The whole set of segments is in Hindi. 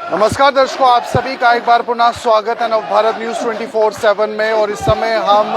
नमस्कार दर्शकों, आप सभी का एक बार पुनः स्वागत है नवभारत न्यूज 24/7 में। और इस समय हम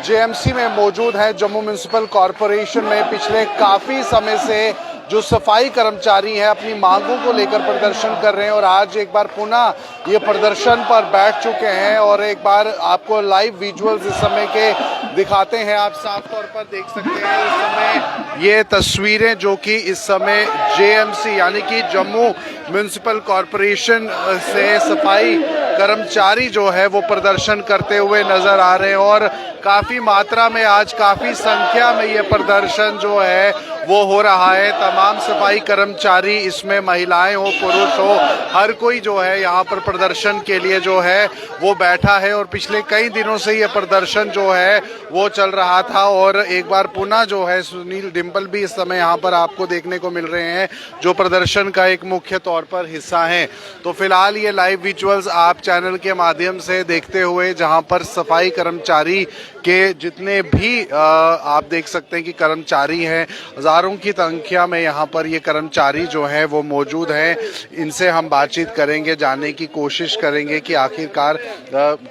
जेएमसी में मौजूद हैं। जम्मू म्युनिसिपल कॉरपोरेशन में पिछले काफ़ी समय से जो सफाई कर्मचारी हैं अपनी मांगों को लेकर प्रदर्शन कर रहे हैं और आज एक बार पुनः ये प्रदर्शन पर बैठ चुके हैं। और एक बार आपको लाइव विजुअल्स इस समय के दिखाते हैं। आप साफ तौर पर देख सकते हैं इस समय ये तस्वीरें जो कि इस समय जेएमसी यानी कि जम्मू म्युनिसिपल कॉरपोरेशन से सफाई कर्मचारी जो है वो प्रदर्शन करते हुए नजर आ रहे हैं। और काफ़ी मात्रा में आज काफ़ी संख्या में ये प्रदर्शन जो है वो हो रहा है। तमाम सफाई कर्मचारी, इसमें महिलाएं हो पुरुष हो, हर कोई जो है यहाँ पर प्रदर्शन के लिए जो है वो बैठा है। और पिछले कई दिनों से ये प्रदर्शन जो है वो चल रहा था। और एक बार पुनः जो है सुनील डिम्पल भी इस समय यहाँ पर आपको देखने को मिल रहे हैं जो प्रदर्शन का एक मुख्य तौर पर हिस्सा हैं। तो फिलहाल ये लाइव विजुअल्स आप चैनल के माध्यम से देखते हुए जहाँ पर सफाई कर्मचारी के जितने भी आप देख सकते हैं कि कर्मचारी हैं, हजारों की संख्या में यहाँ पर ये कर्मचारी जो है वो मौजूद हैं। इनसे हम बातचीत करेंगे, जानने की कोशिश करेंगे कि आखिरकार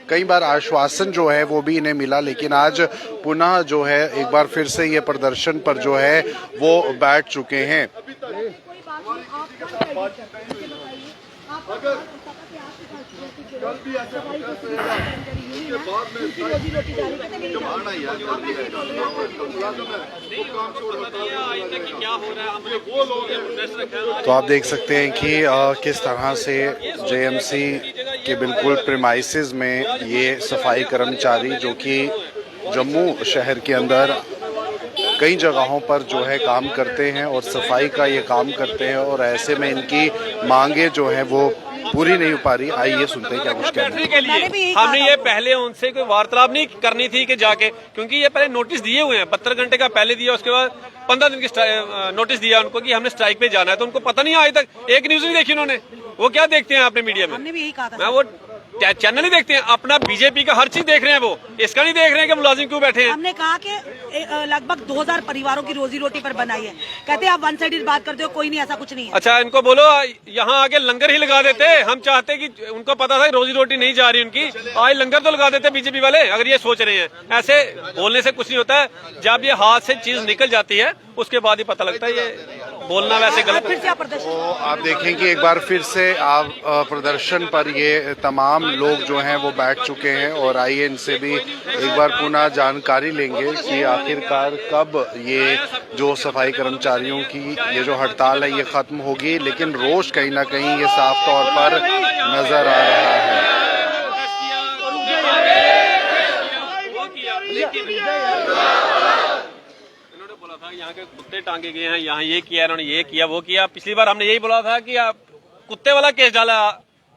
कई बार आश्वासन जो है वो भी इन्हें मिला, लेकिन आज पुनः जो है एक बार फिर से ये प्रदर्शन पर जो है वो बैठ चुके हैं। तो आप देख सकते हैं कि किस तरह से जेएमसी के बिल्कुल प्रीमाइसेस में ये सफाई कर्मचारी जो कि जम्मू शहर के अंदर कई जगहों पर जो है काम करते हैं और सफाई का ये काम करते हैं और ऐसे में इनकी मांगे जो है वो पूरी नहीं हो पा रही। आइए सुनते हैं क्या कुछ कहना है। हमने ये पहले उनसे कोई वार्तालाप नहीं करनी थी कि जाके, क्योंकि ये पहले नोटिस दिए हुए हैं, 72 घंटे का पहले दिया, उसके बाद 15 दिन की नोटिस दिया उनको कि हमने स्ट्राइक पे जाना है। तो उनको पता नहीं आज तक एक न्यूज नहीं देखी उन्होंने। वो क्या देखते हैं अपने मीडिया में? हमने भी यही कहा था। मैं वो चैनल ही देखते हैं, अपना बीजेपी का हर चीज देख रहे हैं, वो इसका नहीं देख रहे हैं कि मुलाजिम क्यों बैठे हैं। हमने कहा कि लगभग 2000 परिवारों की रोजी रोटी पर बनाई है। कहते हैं आप वन साइडेड बात करते हो, कोई नहीं, ऐसा कुछ नहीं है। अच्छा, इनको बोलो यहाँ आके लंगर ही लगा देते। हम चाहते कि उनको पता था रोजी रोटी नहीं जा रही उनकी, आज लंगर तो लगा देते बीजेपी वाले, अगर ये सोच रहे हैं। ऐसे बोलने से कुछ नहीं होता है, जब ये हाथ से चीज निकल जाती है उसके बाद ही पता लगता है ये बोलना वैसे गलत है। तो आप देखें कि एक बार फिर से आप प्रदर्शन पर ये तमाम लोग जो हैं वो बैठ चुके हैं। और आइए इनसे भी एक बार पुनः जानकारी लेंगे कि आखिरकार कब ये जो सफाई कर्मचारियों की ये जो हड़ताल है ये खत्म होगी। लेकिन रोष कहीं ना कहीं ये साफ तौर पर नजर आ रहा है। यहाँ के कुत्ते टांगे गए हैं, यहाँ ये किया, इन्होंने ये किया, वो किया। पिछली बार हमने यही बोला था कि आप कुत्ते वाला केस डाला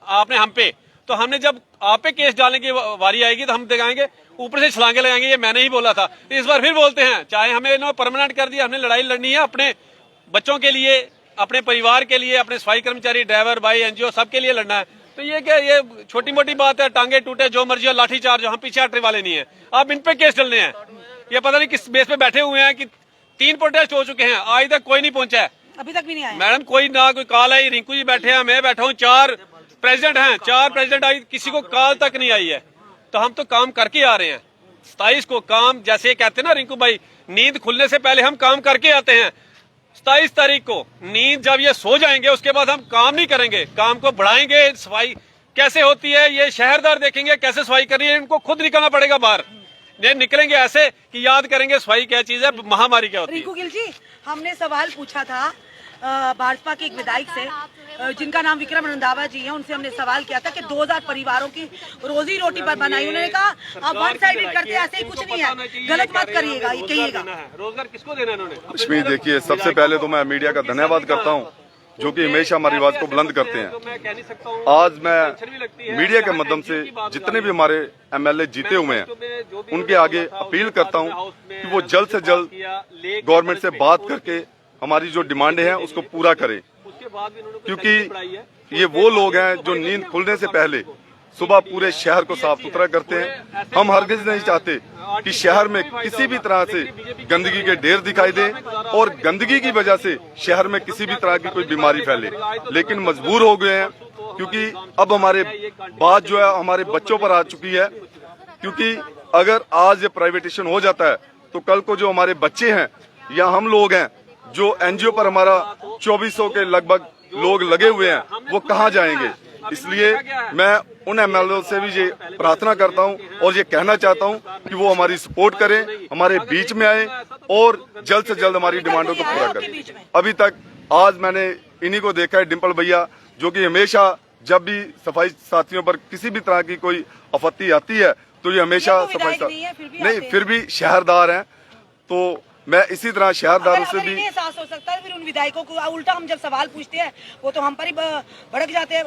आपने हम पे, तो हमने जब आप पे केस डालने की वारी आएगी तो हम दिखाएंगे, ऊपर से छलांगे लगाएंगे। ये मैंने ही बोला था, इस बार फिर बोलते हैं। चाहे हमें इन्होंने परमानेंट कर दिया, हमने लड़ाई लड़नी है अपने बच्चों के लिए, अपने परिवार के लिए, अपने सफाई कर्मचारी, ड्राइवर भाई, एनजीओ सबके लिए लड़ना है। तो ये क्या, ये छोटी मोटी बात है? टांगे टूटे जो मर्जी हो, लाठी चार्ज, हम पीछे हटने वाले नहीं है। अब इन पे केस डलने हैं। ये पता नहीं किस बेस पे बैठे हुए हैं कि 3 प्रोटेस्ट हो चुके हैं, आज तक कोई नहीं पहुंचा है। अभी तक भी नहीं आया मैडम, कोई ना कोई कॉल आई। रिंकू जी बैठे हैं, मैं बैठा हूँ, 4 प्रेसिडेंट हैं, 4 प्रेसिडेंट आई, किसी को कॉल तक नहीं आई है। तो हम तो काम करके आ रहे हैं। 27 को काम, जैसे कहते हैं ना रिंकू भाई, नींद खुलने से पहले हम काम करके आते हैं। 27 तारीख को नींद जब ये सो जाएंगे उसके बाद हम काम नहीं करेंगे, काम को बढ़ाएंगे। सफाई कैसे होती है ये शहरदार देखेंगे, कैसे सफाई करनी है, इनको खुद निकलना पड़ेगा बाहर। ये निकलेंगे ऐसे कि याद करेंगे सफाई क्या चीज है, महामारी क्या होती है। रिंकू गिल जी, हमने सवाल पूछा था भाजपा के एक विधायक से जिनका नाम विक्रम रंधावा जी है, उनसे हमने सवाल किया था कि 2000 परिवारों की रोजी रोटी पर बनाई। उन्होंने कहा आप वन साइडेड करते, ऐसे ही कुछ नहीं है, गलत मत करिएगा, ये कहिएगा। रोजगार किसको देना इन्होंने? इसमें देखिए, सबसे पहले तो मैं मीडिया का धन्यवाद करता हूँ जो कि हमेशा हमारी आवाज को बुलंद करते हैं। आज मैं मीडिया के माध्यम से जितने भी हमारे एमएलए जीते हुए हैं उनके आगे अपील करता हूं कि वो जल्द से जल्द गवर्नमेंट से बात करके हमारी जो डिमांडें हैं उसको पूरा करें, क्योंकि ये वो लोग हैं जो नींद खुलने से पहले सुबह पूरे शहर को साफ सुथरा करते हैं। हम हरगिज नहीं चाहते कि शहर में किसी भी तरह से गंदगी के ढेर दिखाई दे और गंदगी की वजह से शहर में किसी भी तरह की कोई बीमारी फैले, लेकिन मजबूर हो गए हैं क्योंकि अब हमारे बात जो है हमारे बच्चों पर आ चुकी है। क्योंकि अगर आज ये प्राइवेटेशन हो जाता है तो कल को जो हमारे बच्चे हैं या हम लोग हैं जो एनजीओ पर हमारा 2400 के लगभग लोग लगे हुए हैं वो कहाँ जाएंगे। इसलिए मैं उन एमएलए से भी ये प्रार्थना करता हूं और ये कहना चाहता हूं कि वो हमारी सपोर्ट करें, हमारे बीच में आए और जल्द से जल्द हमारी डिमांडों को पूरा करें। अभी तक आज मैंने इन्हीं को देखा है, डिम्पल भैया, जो कि हमेशा जब भी सफाई साथियों पर किसी भी तरह की कोई आपत्ति आती है तो ये हमेशा सफाई नहीं, फिर भी शहरदार हैं, तो मैं इसी तरह शहरदारों से भी एहसास हो सकता है। फिर उन विधायकों को उल्टा हम जब सवाल पूछते हैं वो तो हम पर ही भड़क जाते हैं।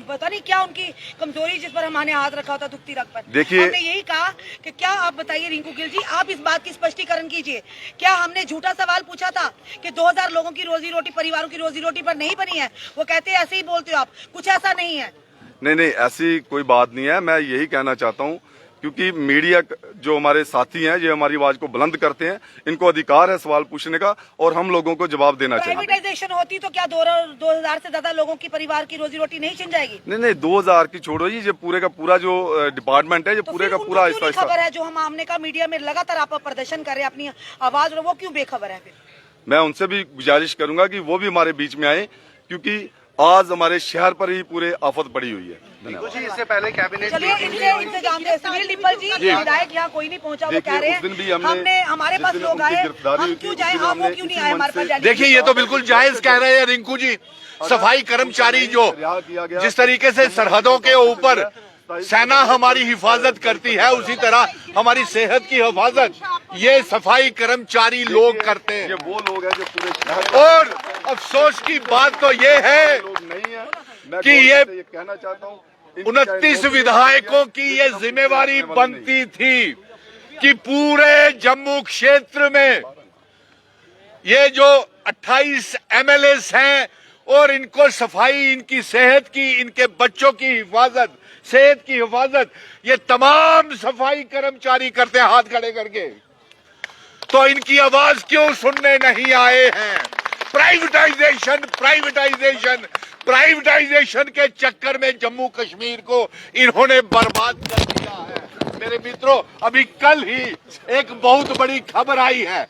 पता नहीं क्या उनकी कमजोरी जिस पर हमने हाथ रखा होता दुखती रख पर। देखिए, हमने यही कहा कि क्या आप बताइए रिंकू गिल जी, आप इस बात की स्पष्टीकरण कीजिए, क्या हमने झूठा सवाल पूछा था कि 2000 लोगों की रोजी रोटी, परिवारों की रोजी रोटी पर नहीं बनी है? वो कहते हैं ऐसे ही बोलते हो आप, कुछ ऐसा नहीं है। नहीं, ऐसी कोई बात नहीं है। मैं यही कहना चाहता हूँ क्योंकि मीडिया जो हमारे साथी हैं ये हमारी आवाज को बुलंद करते हैं, इनको अधिकार है सवाल पूछने का और हम लोगों को जवाब देना चाहिए। प्राइवेटाइजेशन होती तो क्या 2000 से ज्यादा लोगों की परिवार की रोजी रोटी नहीं छिन जाएगी? नहीं, 2000 की छोड़ो, ये पूरे का पूरा जो डिपार्टमेंट है, ये पूरे का पूरा खबर है जो हमने कहा मीडिया में लगातार आप प्रदर्शन कर रहे हैं अपनी आवाज, वो क्यों बेखबर है? फिर मैं उनसे भी गुजारिश करूंगा कि वो भी हमारे बीच में आए, क्योंकि आज हमारे शहर पर ही पूरे आफत पड़ी हुई है। जी, इससे पहले कैबिनेट चलिए इनसे जानते हैं। सुनील डिम्पल जी, विधायक यहाँ कोई नहीं पहुंचा, वो कह रहे हैं हमने हमारे पास लोग आए, हम क्यों जाए, आप वो क्यों नहीं आए हमारे पास? देखिए, ये तो बिल्कुल जायज कह रहे हैं रिंकू जी। सफाई कर्मचारी जो जिस तरीके से सरहदों के ऊपर सेना हमारी हिफाजत करती है, उसी तरह हमारी सेहत की हिफाजत ये सफाई कर्मचारी लोग करते हैं। ये वो लोग हैं जो पूरे शहर, और अफसोस की बात तो ये है लोग नहीं है कि ये कहना चाहता हूँ 29 विधायकों की ये जिम्मेवारी बनती थी कि पूरे जम्मू क्षेत्र में ये जो 28 एमएलएस हैं और इनको सफाई, इनकी सेहत की, इनके बच्चों की हिफाजत, सेहत की हिफाजत ये तमाम सफाई कर्मचारी करते हैं हाथ खड़े करके। तो इनकी आवाज क्यों सुनने नहीं आए हैं? प्राइवेटाइजेशन, प्राइवेटाइजेशन, प्राइवेटाइजेशन के चक्कर में जम्मू कश्मीर को इन्होंने बर्बाद कर दिया है। मेरे मित्रों, अभी कल ही एक बहुत बड़ी खबर आई है,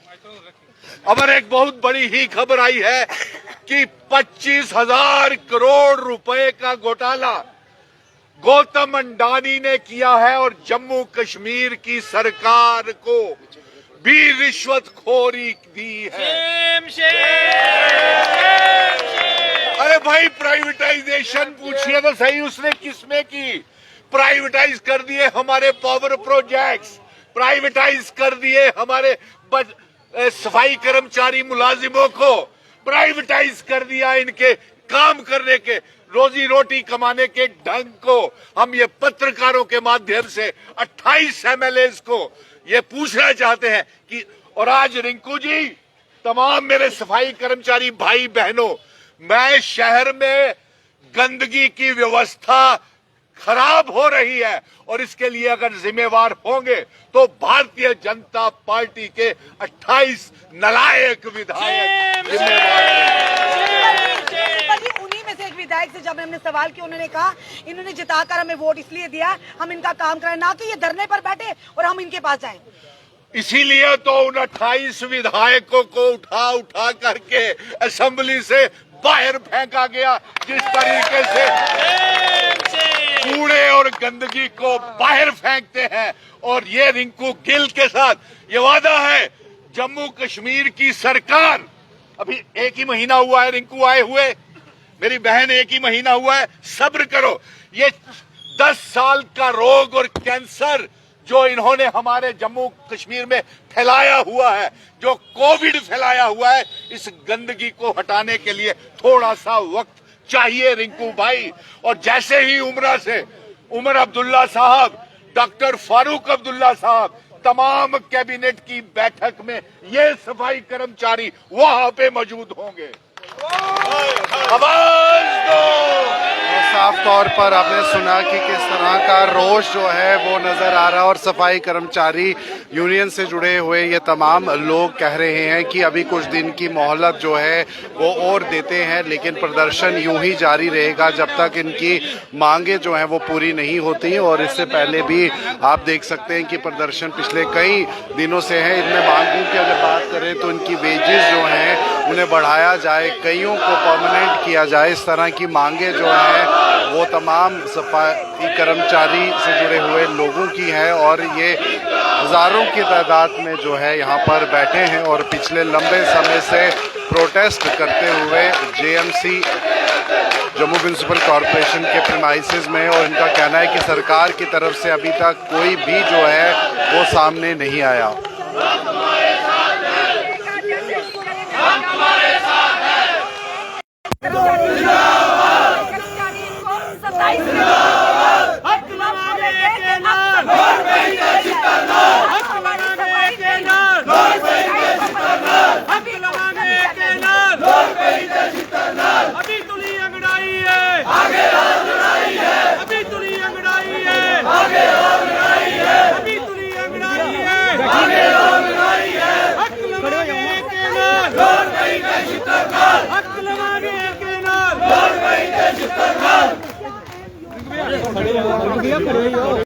एक बहुत बड़ी ही खबर आई है कि 25,000 करोड़ रुपए का घोटाला गौतम अंडानी ने किया है और जम्मू कश्मीर की सरकार को भी रिश्वतखोरी दी है। अरे भाई, प्राइवेटाइजेशन पूछिए तो सही, उसने किसमें की? प्राइवेटाइज कर दिए हमारे पावर प्रोजेक्ट्स, प्राइवेटाइज कर दिए हमारे सफाई कर्मचारी मुलाजिमों को, प्राइवेटाइज कर दिया इनके काम करने के, रोजी रोटी कमाने के ढंग को। हम ये पत्रकारों के माध्यम से 28 एमएलएस को ये पूछना चाहते हैं कि, और आज रिंकू जी, तमाम मेरे सफाई कर्मचारी भाई बहनों, मैं शहर में गंदगी की व्यवस्था खराब हो रही है और इसके लिए अगर जिम्मेवार होंगे तो भारतीय जनता पार्टी के 28 नालायक विधायक जिम्मेवार हैं। उन्हीं में से एक विधायक से जब हमने सवाल किया, उन्होंने कहा इन्होंने जिताकर हमें वोट इसलिए दिया हम इनका काम करें, ना कि ये धरने पर बैठे और हम इनके पास जाएं। इसीलिए तो उन 28 विधायकों को उठा उठा करके असेंबली से बाहर फेंका गया। जिस तरीके से कूड़े और गंदगी को बाहर फेंकते हैं, और ये रिंकू गिल के साथ ये वादा है जम्मू कश्मीर की सरकार, अभी 1 ही महीना हुआ है रिंकू आए हुए, मेरी बहन 1 ही महीना हुआ है, सब्र करो। ये 10 साल का रोग और कैंसर जो इन्होंने हमारे जम्मू कश्मीर में फैलाया हुआ है, जो कोविड फैलाया हुआ है, इस गंदगी को हटाने के लिए थोड़ा सा वक्त चाहिए रिंकू भाई। और जैसे ही उमरा से उमर अब्दुल्ला साहब, डॉक्टर फारूक अब्दुल्ला साहब, तमाम कैबिनेट की बैठक में ये सफाई कर्मचारी वहां पे मौजूद होंगे। आवाज दो। साफ तौर पर आपने सुना कि किस तरह का रोष जो है वो नजर आ रहा है और सफाई कर्मचारी यूनियन से जुड़े हुए ये तमाम लोग कह रहे हैं कि अभी कुछ दिन की मोहलत जो है वो और देते हैं, लेकिन प्रदर्शन यूं ही जारी रहेगा जब तक इनकी मांगे जो हैं वो पूरी नहीं होती। और इससे पहले भी आप देख सकते हैं कि प्रदर्शन पिछले कई दिनों से है। इनमें मांगों की अगर बात करें तो इनकी वेजेस जो हैं उन्हें बढ़ाया जाए, कईयों को परमानेंट किया जाए, इस तरह की मांगे जो हैं वो तमाम सफाई कर्मचारी से जुड़े हुए लोगों की है। और ये हजारों की तादाद में जो है यहाँ पर बैठे हैं और पिछले लंबे समय से प्रोटेस्ट करते हुए जेएमसी जम्मू म्यूनिसिपल कॉरपोरेशन के प्रीमाइसेस में। और इनका कहना है कि सरकार की तरफ से अभी तक कोई भी जो है वो सामने नहीं आया।